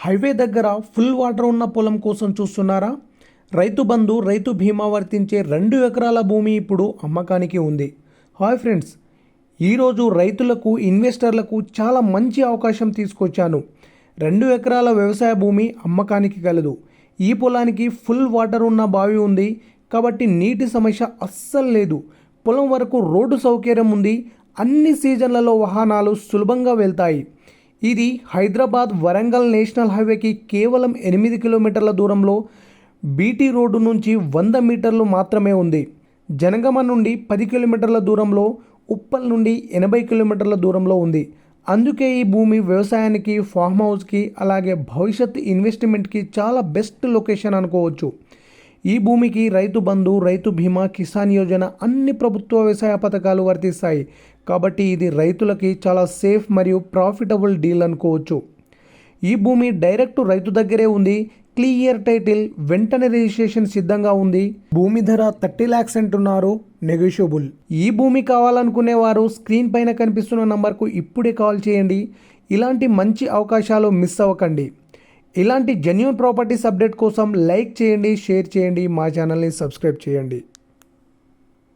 Highway దగ్గర full water ఉన్న పొలం కోసం చూస్తున్నారా? రైతు బంధు రైతు బీమా వర్తించే 2 ఎకరాల భూమి ఇప్పుడు అమ్మకానికి ఉంది. హాయ్ ఫ్రెండ్స్, ఈరోజు రైతులకు ఇన్వెస్టర్లకు చాలా మంచి అవకాశం తీసుకొచ్చాను. 2 ఎకరాల వ్యవసాయ భూమి అమ్మకానికి కలదు. ఈ పొలానికి ఫుల్ వాటర్ ఉన్న బావి ఉంది కాబట్టి నీటి సమస్య అస్సలు లేదు. పొలం వరకు రోడ్డు సౌకర్యం ఉంది. అన్ని సీజన్లలో వాహనాలు సులభంగా వెళ్తాయి. ఇది హైదరాబాద్ వరంగల్ నేషనల్ హైవేకి కేవలం 8 కిలోమీటర్ల దూరంలో, బీటీ రోడ్డు నుంచి 100 మీటర్లు మాత్రమే ఉంది. జనగామ నుండి 10 కిలోమీటర్ల దూరంలో, ఉప్పల్ నుండి 80 కిలోమీటర్ల దూరంలో ఉంది. అందుకే ఈ భూమి వ్యవసాయానికి, ఫామ్ హౌస్కి, అలాగే భవిష్యత్ ఇన్వెస్ట్మెంట్కి చాలా బెస్ట్ లొకేషన్ అనుకోవచ్చు. ఈ భూమికి రైతు బంధు, రైతు బీమా, కిసాన్ యోజన అన్ని ప్రభుత్వ వ్యవసాయ పథకాలు వర్తిస్తాయి. కాబట్టి ఇది రైతులకి చాలా సేఫ్ మరియు ప్రాఫిటబుల్ డీల్ అనుకోవచ్చు. ఈ భూమి డైరెక్ట్ రైతు దగ్గరే ఉంది. క్లియర్ టైటిల్, వెంటనే రిజిస్ట్రేషన్ సిద్ధంగా ఉంది. భూమి ధర 30 lakhs అంటున్నారు, నెగోషియబుల్. ఈ భూమి కావాలనుకునేవారు స్క్రీన్ పైన కనిపిస్తున్న నంబర్కు ఇప్పుడే కాల్ చేయండి. ఇలాంటి మంచి అవకాశాలు మిస్ అవ్వకండి. ఇలాంటి జెన్యూన్ ప్రాపర్టీస్ అప్డేట్ కోసం లైక్ చేయండి, షేర్ చేయండి, మా ఛానల్ని సబ్స్క్రైబ్ చేయండి.